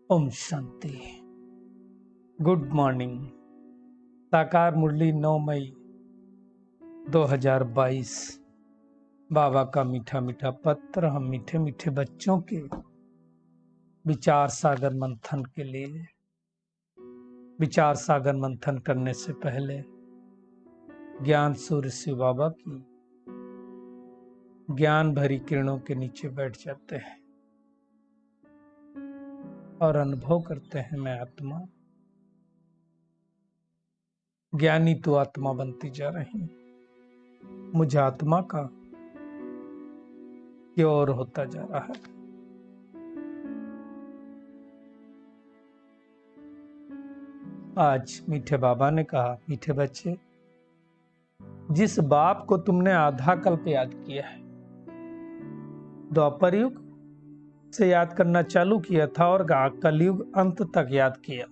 Om Shanti. Good morning. साकार मुरली 9 मई 2022। बाबा का मीठा मीठा पत्र हम मीठे मीठे बच्चों के विचार सागर मंथन के लिए। विचार सागर मंथन करने से पहले ज्ञान सूर्य शिव बाबा की ज्ञान भरी किरणों के नीचे बैठ जाते हैं और अनुभव करते हैं, मैं आत्मा, ज्ञानी तो आत्मा बनती जा रही, मुझे आत्मा का क्योर होता जा रहा है। आज मीठे बाबा ने कहा, मीठे बच्चे, जिस बाप को तुमने आधा कल्प याद किया है, द्वापर युग से याद करना चालू किया था और कलयुग अंत तक याद किया,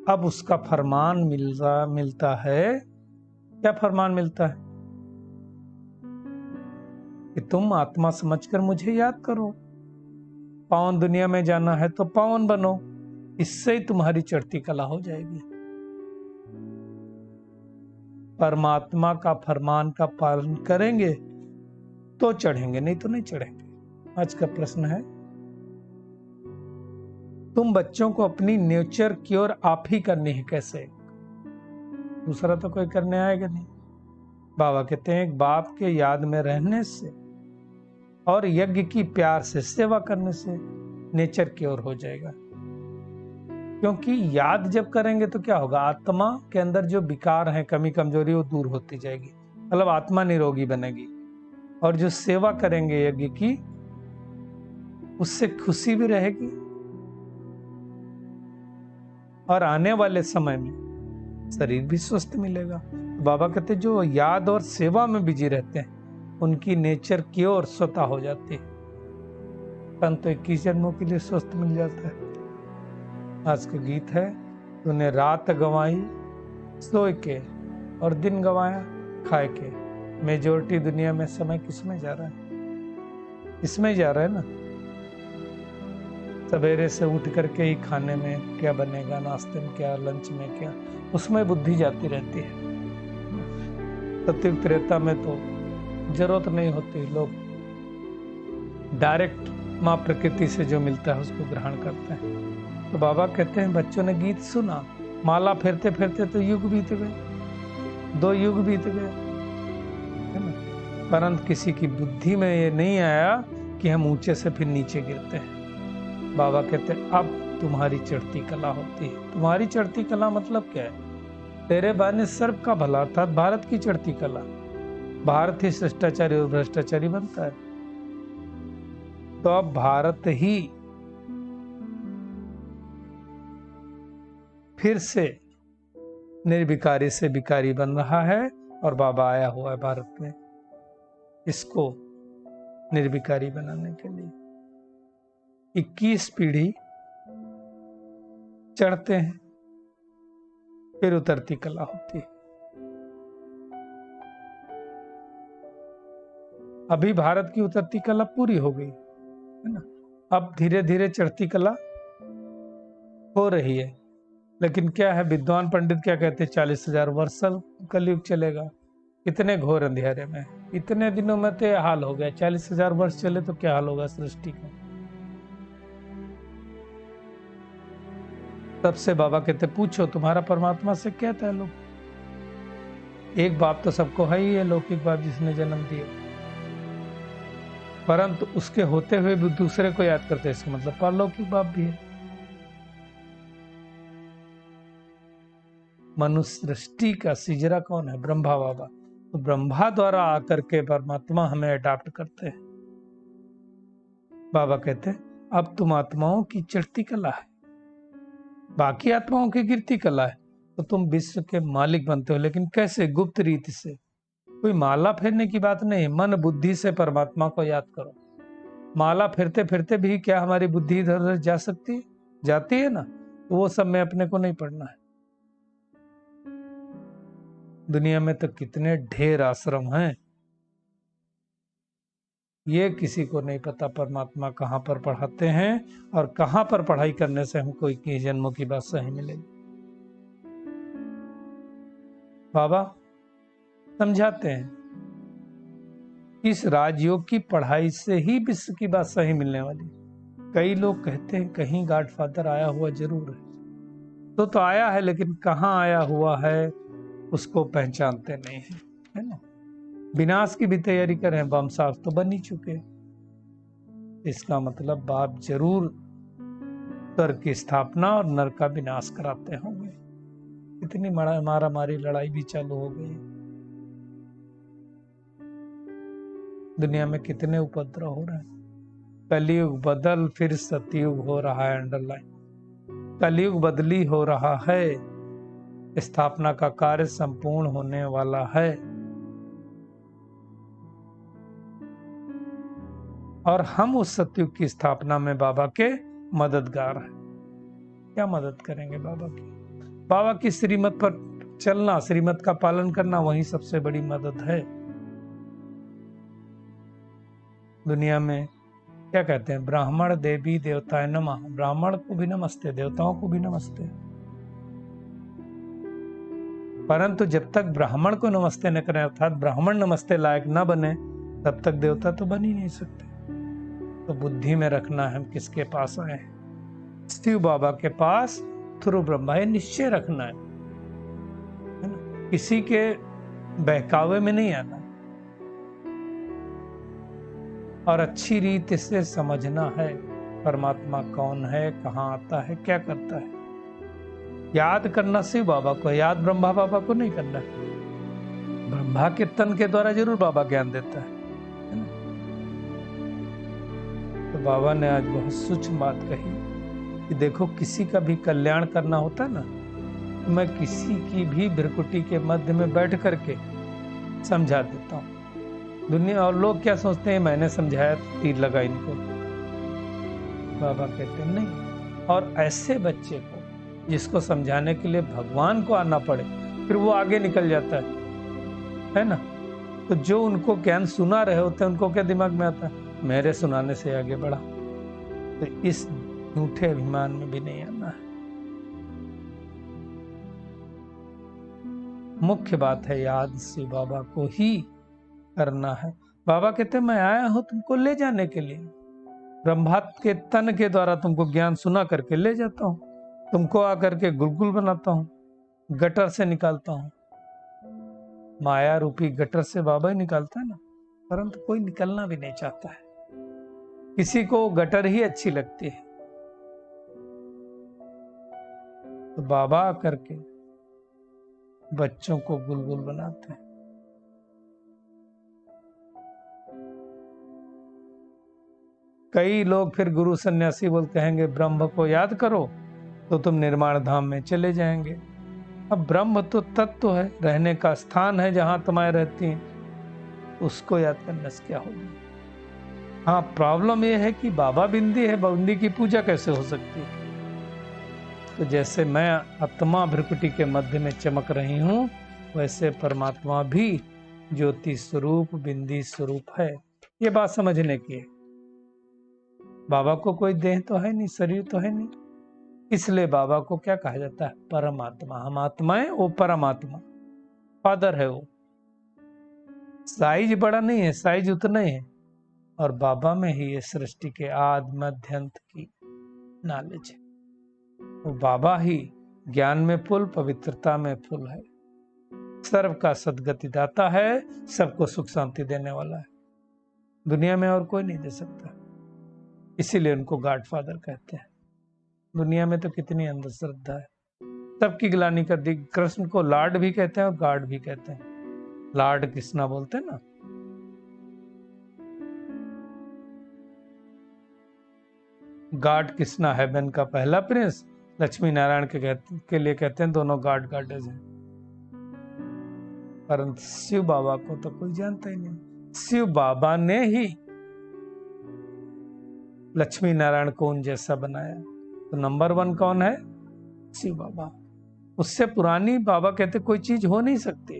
अब उसका फरमान मिलता है। क्या फरमान मिलता है? कि तुम आत्मा समझकर मुझे याद करो। पावन दुनिया में जाना है तो पावन बनो, इससे ही तुम्हारी चढ़ती कला हो जाएगी। परमात्मा का फरमान का पालन करेंगे तो चढ़ेंगे, नहीं तो नहीं चढ़ेंगे। आज का प्रश्न है, तुम बच्चों को अपनी नेचर क्योर आप ही करनी है, कैसे? दूसरा तो कोई करने आएगा नहीं। बाबा कहते हैं, एक बाप के याद में रहने से और यज्ञ की प्यार से सेवा करने से नेचर क्योर हो जाएगा। क्योंकि याद जब करेंगे तो क्या होगा, आत्मा के अंदर जो विकार है, कमी कमजोरी, वो दूर होती जाएगी, मतलब आत्मा निरोगी बनेगी। और जो सेवा करेंगे यज्ञ की, उससे खुशी भी रहेगी और आने वाले समय में शरीर भी स्वस्थ मिलेगा। बाबा कहते, जो याद और सेवा में बिजी रहते हैं उनकी नेचर क्योर स्वतः हो जाती है, परंतु 21 जन्मों के लिए स्वस्थ मिल जाता है। आज का गीत है, तूने रात गंवाई सोए के और दिन गंवाया खाए के। मेजोरिटी दुनिया में समय किसमें जा रहा है? इसमें जा रहा है ना। सवेरे से उठ करके ही खाने में क्या बनेगा, नाश्ते में क्या, लंच में क्या, उसमें बुद्धि जाती रहती है। सत्युग त्रेता में तो जरूरत नहीं होती, लोग डायरेक्ट माँ प्रकृति से जो मिलता है उसको ग्रहण करते हैं। तो बाबा कहते हैं, बच्चों ने गीत सुना, माला फेरते फेरते तो युग बीत गए, 2 युग बीत गए, है ना। परंतु किसी की बुद्धि में ये नहीं आया कि हम ऊंचे से फिर नीचे गिरते हैं। बाबा कहते हैं, अब तुम्हारी चढ़ती कला होती है। तुम्हारी चढ़ती कला मतलब क्या है? तेरे बहाने सर्व का भला, अर्थात भारत की चढ़ती कला। भारत ही शिष्टाचारी और भ्रष्टाचारी बनता है, तो अब भारत ही फिर से निर्विकारी से विकारी बन रहा है और बाबा आया हुआ है भारत में इसको निर्विकारी बनाने के लिए। 21 पीढ़ी चढ़ते हैं, फिर उतरती कला होती है। अभी भारत की उतरती कला पूरी हो गई है ना, अब धीरे धीरे चढ़ती कला हो रही है। लेकिन क्या है, विद्वान पंडित क्या कहते हैं, 40,000 वर्ष कलयुग चलेगा। इतने घोर अंधेरे में, इतने दिनों में तो हाल हो गया। 40,000 वर्ष चले तो क्या हाल होगा सृष्टि का। तब से बाबा कहते, पूछो तुम्हारा परमात्मा से क्या ताल्लुक। एक बाप तो सबको है ही है, लौकिक बाप जिसने जन्म दिया, परंतु उसके होते हुए भी दूसरे को याद करते हैं, इसका मतलब पारलौकिक बाप भी है। मनुष्य सृष्टि का सिजरा कौन है? ब्रह्मा बाबा। तो ब्रह्मा द्वारा आकर के परमात्मा हमें अडॉप्ट करते हैं। बाबा कहते हैं, अब तुम आत्माओं की चढ़ती कला है, बाकी आत्माओं की गिरती कला है, तो तुम विश्व के मालिक बनते हो। लेकिन कैसे? गुप्त रीति से। कोई माला फेरने की बात नहीं, मन बुद्धि से परमात्मा को याद करो। माला फेरते फिरते भी क्या हमारी बुद्धि इधर उधर जा सकती है? जाती है ना। तो वो सब में अपने को नहीं पढ़ना है। दुनिया में तो कितने ढेर आश्रम हैं, ये किसी को नहीं पता परमात्मा कहाँ पर पढ़ाते हैं और कहाँ पर पढ़ाई करने से हमको 21 जन्मों की बात सही मिलेगी। बाबा समझाते हैं इस राजयोग की पढ़ाई से ही विश्व की बात सही मिलने वाली। कई लोग कहते हैं कहीं गॉडफादर आया हुआ जरूर है, तो आया है, लेकिन कहाँ आया हुआ है उसको पहचानते नहीं है, है ना। विनाश की भी तैयारी कर रहे हैं, बम साफ तो बन ही चुके। इसका मतलब बाप जरूर स्वर्ग की स्थापना और नर का विनाश कराते होंगे। इतनी मारा मारी लड़ाई भी चालू हो गई। दुनिया में कितने उपद्रव हो रहे हैं। कलयुग बदल फिर सतयुग हो रहा है, अंडरलाइन। कलयुग बदली हो रहा है, स्थापना का कार्य संपूर्ण होने वाला है। और हम उस सतयुग की स्थापना में बाबा के मददगार हैं। क्या मदद करेंगे बाबा की? बाबा की श्रीमत पर चलना, श्रीमत का पालन करना, वही सबसे बड़ी मदद है। दुनिया में क्या कहते हैं, ब्राह्मण देवी देवताएं नमः। ब्राह्मण को भी नमस्ते, देवताओं को भी नमस्ते। परंतु जब तक ब्राह्मण को नमस्ते न करें, अर्थात ब्राह्मण नमस्ते लायक न बने, तब तक देवता तो बन ही नहीं सकते। तो बुद्धि में रखना है हम किसके पास आए हैं। शिव बाबा के पास थ्रू ब्रह्मा, ये निश्चय रखना है ना। किसी के बहकावे में नहीं आना और अच्छी रीत से समझना है परमात्मा कौन है, कहाँ आता है, क्या करता है। याद करना शिव बाबा को, याद ब्रह्मा बाबा को नहीं करना। ब्रह्मा के तन के द्वारा जरूर बाबा ज्ञान देता है ना। तो बाबा ने आज बहुत सूक्ष्म बात कही कि देखो, किसी का भी कल्याण करना होता ना, तो मैं किसी की भी भ्रकुटी के मध्य में बैठ करके समझा देता हूँ। दुनिया और लोग क्या सोचते हैं, मैंने समझाया तीर लगा इनको। बाबा कहते हैं नहीं। और ऐसे बच्चे को जिसको समझाने के लिए भगवान को आना पड़े, फिर वो आगे निकल जाता है ना। तो जो उनको ज्ञान सुना रहे होते हैं, उनको क्या दिमाग में आता है, मेरे सुनाने से आगे बढ़ा। तो इस झूठे अभिमान में भी नहीं आना है। मुख्य बात है याद शिव बाबा को ही करना है। बाबा कहते हैं मैं आया हूं तुमको ले जाने के लिए। ब्रह्मा के तन के द्वारा तुमको ज्ञान सुना करके ले जाता हूं, तुमको आकर के गुलगुल बनाता हूं, गटर से निकालता हूं। माया रूपी गटर से बाबा ही निकालता है ना, परंतु कोई निकलना भी नहीं चाहता है। किसी को गटर ही अच्छी लगती है। तो बाबा आकर के बच्चों को गुलगुल बनाते हैं। कई लोग फिर गुरु सन्यासी बोल कहेंगे ब्रह्म को याद करो तो तुम निर्माण धाम में चले जाएंगे। अब ब्रह्म तो तत्व है, रहने का स्थान है, जहां तुम्हारे रहती हैं, उसको याद करने से क्या होगा। हाँ, प्रॉब्लम यह है कि बाबा बिंदी है, बिंदी की पूजा कैसे हो सकती है। तो जैसे मैं आत्मा भ्रकुटी के मध्य में चमक रही हूं, वैसे परमात्मा भी ज्योति स्वरूप बिंदी स्वरूप है। ये बात समझने की है। बाबा को कोई देह तो है नहीं, शरीर तो है नहीं, इसलिए बाबा को क्या कहा जाता है, परमात्मा। हम आत्माएं, वो परमात्मा, फादर है वो। साइज बड़ा नहीं है, साइज उतना ही है। और बाबा में ही ये सृष्टि के आदि मध्य अंत की नॉलेज है। वो बाबा ही ज्ञान में फुल, पवित्रता में फुल है, सर्व का सदगति दाता है, सबको सुख शांति देने वाला है। दुनिया में और कोई नहीं दे सकता, इसीलिए उनको गॉड फादर कहते हैं। दुनिया में तो कितनी अंधश्रद्धा है, सबकी गिलानी कर दी। कृष्ण को लॉर्ड भी कहते हैं और गॉड भी कहते हैं। लॉर्ड कृष्णा बोलते हैं ना। गॉड कृष्णा हेवन का पहला प्रिंस, लक्ष्मी नारायण के लिए कहते हैं दोनों गॉड गॉडेज हैं। परंतु शिव बाबा को तो कोई जानता ही नहीं। शिव बाबा ने ही लक्ष्मी नारायण को उन जैसा बनाया। तो नंबर 1 कौन है? शिव बाबा। उससे पुरानी बाबा कहते कोई चीज हो नहीं सकती।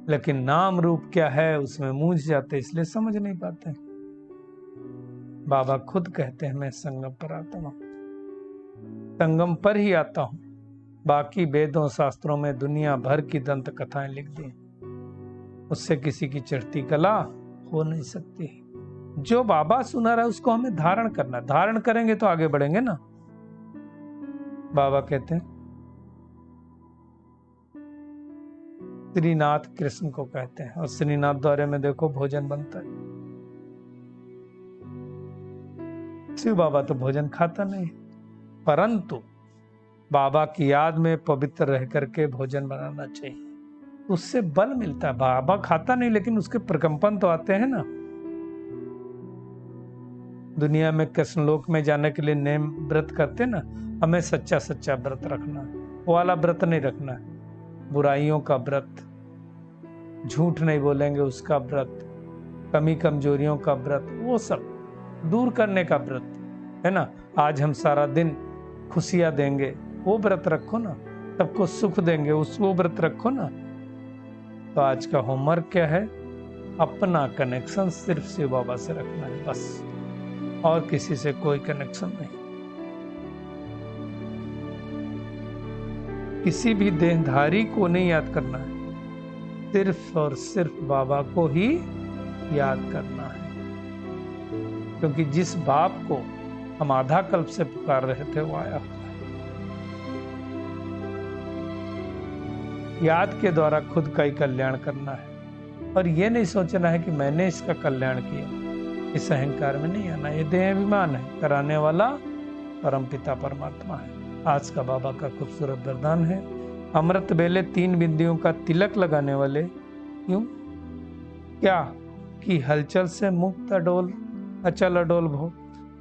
लेकिन नाम रूप क्या है उसमें मूंझ जाते, इसलिए समझ नहीं पाते। बाबा खुद कहते हैं मैं संगम पर आता हूं, संगम पर ही आता हूं। बाकी वेदों शास्त्रों में दुनिया भर की दंत कथाएं लिख दी, उससे किसी की चढ़ती कला हो नहीं सकती। जो बाबा सुना रहा है उसको हमें धारण करना, धारण करेंगे तो आगे बढ़ेंगे ना। बाबा कहते हैं श्रीनाथ कृष्ण को कहते हैं, और श्रीनाथ द्वारे में देखो भोजन बनता है। शिव बाबा तो भोजन खाता नहीं, परंतु बाबा की याद में पवित्र रह करके भोजन बनाना चाहिए, उससे बल मिलता है। बाबा खाता नहीं लेकिन उसके प्रकंपन तो आते हैं ना। दुनिया में कृष्ण लोक में जाने के लिए नेम व्रत करते ना, हमें सच्चा सच्चा व्रत रखना है, वो वाला व्रत नहीं रखना है। बुराइयों का व्रत, झूठ नहीं बोलेंगे उसका व्रत, कमी कमजोरियों का व्रत, वो सब दूर करने का व्रत है ना। आज हम सारा दिन खुशियां देंगे, वो व्रत रखो ना। सबको सुख देंगे, उस वो व्रत रखो ना। तो आज का होमवर्क क्या है? अपना कनेक्शन सिर्फ शिव बाबा से रखना है बस, और किसी से कोई कनेक्शन नहीं। किसी भी देहधारी को नहीं याद करना है, सिर्फ और सिर्फ बाबा को ही याद करना है। क्योंकि जिस बाप को हम आधा कल्प से पुकार रहे थे वो आया हुआ है। याद के द्वारा खुद का ही कल्याण करना है, और ये नहीं सोचना है कि मैंने इसका कल्याण किया। इस अहंकार में नहीं आना। ये देह अभिमान है, कराने वाला परम पिता परमात्मा है। आज का बाबा का खूबसूरत वरदान है, अमृत बेले 3 बिंदियों का तिलक लगाने वाले क्यों क्या कि हलचल से मुक्त अडोल अचल अडोल भो।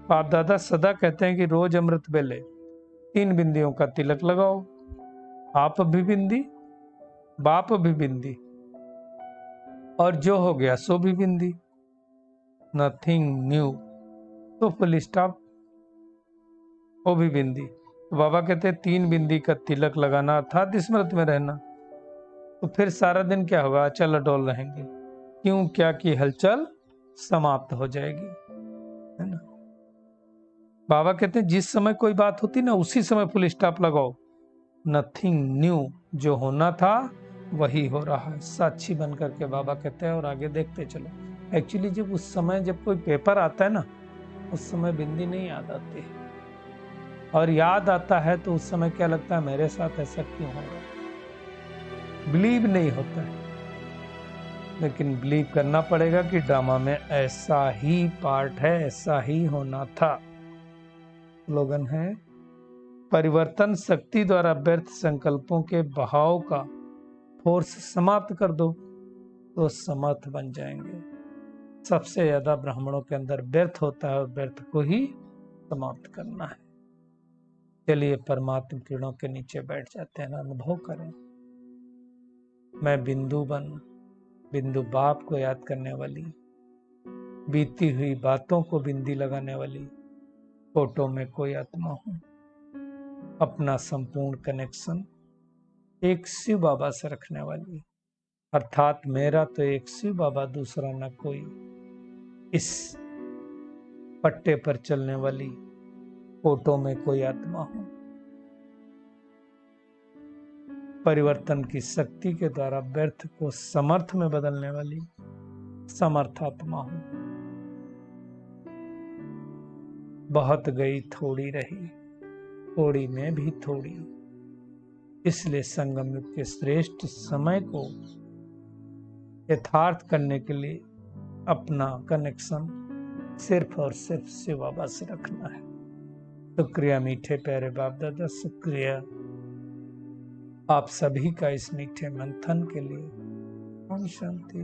बाप दादा सदा कहते हैं कि रोज अमृत बेले 3 बिंदियों का तिलक लगाओ। आप भी बिंदी, बाप भी बिंदी, और जो हो गया सो भी बिंदी। नथिंग न्यू, तो फुल स्टॉप, वो भी बिंदी। तो बाबा कहते हैं 3 बिंदी का तिलक लगाना अर्थात स्मृति में रहना। तो फिर सारा दिन क्या होगा? अचल अडोल रहेंगे। क्यों क्या की हलचल समाप्त हो जाएगी, है ना। बाबा कहते हैं जिस समय कोई बात होती ना उसी समय फुल स्टॉप लगाओ। नथिंग न्यू, जो होना था वही हो रहा है, साक्षी बन करके बाबा कहते हैं, और आगे देखते चलो। एक्चुअली जब उस समय जब कोई पेपर आता है ना, उस समय बिंदी नहीं याद आती है, और याद आता है तो उस समय क्या लगता है मेरे साथ ऐसा क्यों हो रहा है। बिलीव नहीं होता है, लेकिन बिलीव करना पड़ेगा कि ड्रामा में ऐसा ही पार्ट है, ऐसा ही होना था। स्लोगन है, परिवर्तन शक्ति द्वारा व्यर्थ संकल्पों के बहाव का फोर्स समाप्त कर दो तो समर्थ बन जाएंगे। सबसे ज्यादा ब्राह्मणों के अंदर व्यर्थ होता है, और व्यर्थ को ही समाप्त करना है। चलिए परमात्मा किरणों के नीचे बैठ जाते हैं, अनुभव करें। मैं बिंदु बन, बिंदु बाप को याद करने वाली, बीती हुई बातों को बिंदी लगाने वाली, फोटो में कोई आत्मा हूं। अपना संपूर्ण कनेक्शन एक शिव बाबा से रखने वाली, अर्थात मेरा तो एक शिव बाबा, दूसरा न कोई। इस पट्टे पर चलने वाली, फोटो में कोई आत्मा हूं। परिवर्तन की शक्ति के द्वारा व्यर्थ को समर्थ में बदलने वाली समर्थ आत्मा हूं। बहुत गई थोड़ी रही, थोड़ी में भी थोड़ी। इसलिए संगम युग के श्रेष्ठ समय को यथार्थ करने के लिए अपना कनेक्शन सिर्फ और सिर्फ शिव बाबा से रखना है। शुक्रिया मीठे प्यारे बाप दादा, शुक्रिया आप सभी का इस मीठे मंथन के लिए। ओम शांति।